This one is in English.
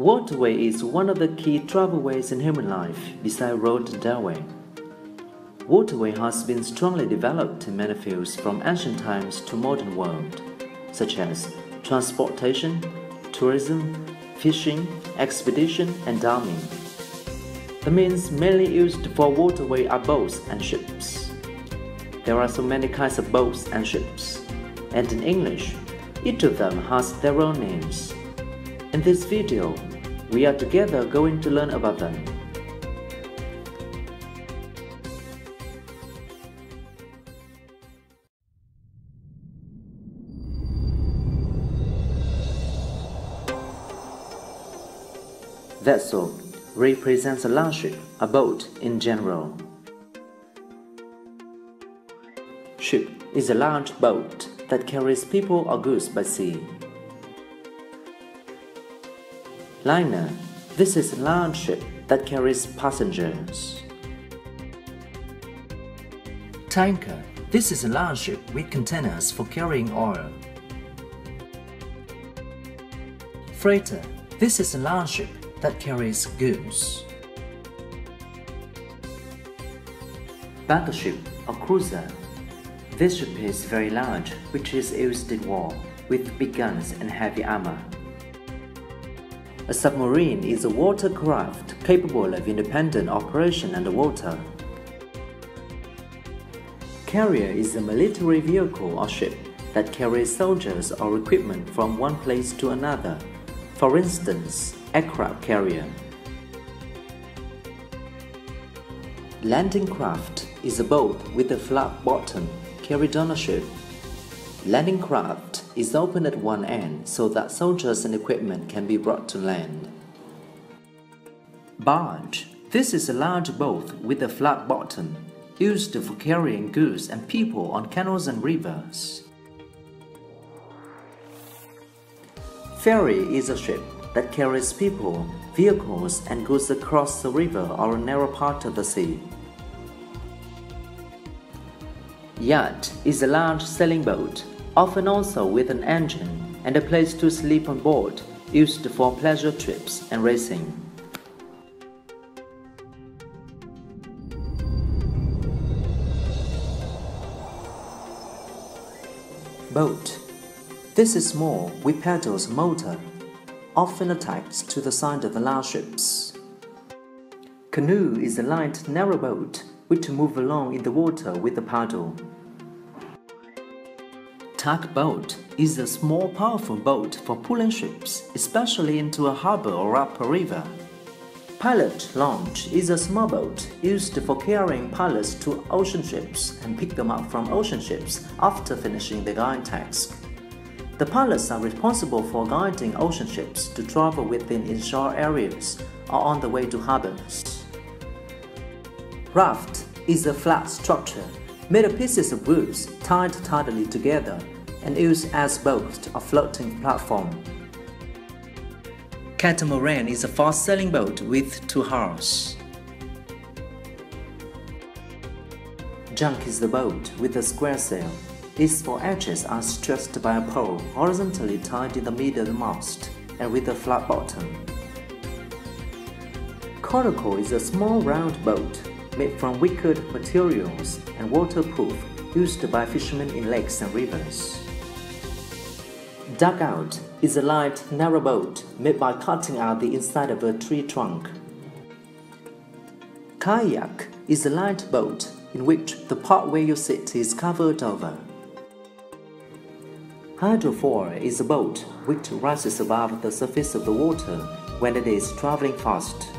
waterway is one of the key travelways in human life, beside road and railway. Waterway has been strongly developed in many fields from ancient times to modern world, such as transportation, tourism, fishing, expedition, and damming. The means mainly used for waterway are boats and ships. There are so many kinds of boats and ships, and in English, each of them has their own names. In this video, we are together going to learn about them. Vessel represents a large ship, a boat in general. Ship is a large boat that carries people or goods by sea. Liner, this is a large ship that carries passengers. Tanker, this is a large ship with containers for carrying oil. Freighter, this is a large ship that carries goods. Battleship or cruiser, this ship is very large, which is used in war, with big guns and heavy armor. A submarine is a watercraft capable of independent operation underwater. Carrier is a military vehicle or ship that carries soldiers or equipment from one place to another. For instance, aircraft carrier. Landing craft is a boat with a flat bottom carried on a ship. Landing craft is open at one end so that soldiers and equipment can be brought to land. Barge. This is a large boat with a flat bottom, used for carrying goods and people on canals and rivers. Ferry is a ship that carries people, vehicles, and goods across a river or a narrow part of the sea. Yacht is a large sailing boat, often also with an engine and a place to sleep on board, used for pleasure trips and racing. Boat. This is small with paddles and motor, often attached to the side of the large ships. Canoe is a light, narrow boat which moves along in the water with a paddle. Tugboat is a small, powerful boat for pulling ships, especially into a harbor or up a river. Pilot launch is a small boat used for carrying pilots to ocean ships and pick them up from ocean ships after finishing the guiding task. The pilots are responsible for guiding ocean ships to travel within inshore areas or on the way to harbors. Raft is a flat structure made of pieces of wood tied tightly together and used as boat or floating platform. Catamaran is a fast-sailing boat with two hulls. Junk is the boat with a square sail. Its four edges are stretched by a pole horizontally tied in the middle of the mast and with a flat bottom. Coracle is a small round boat made from wicker materials and waterproof, used by fishermen in lakes and rivers. Dugout is a light, narrow boat made by cutting out the inside of a tree trunk. Kayak is a light boat in which the part where you sit is covered over. Hydrofoil is a boat which rises above the surface of the water when it is traveling fast.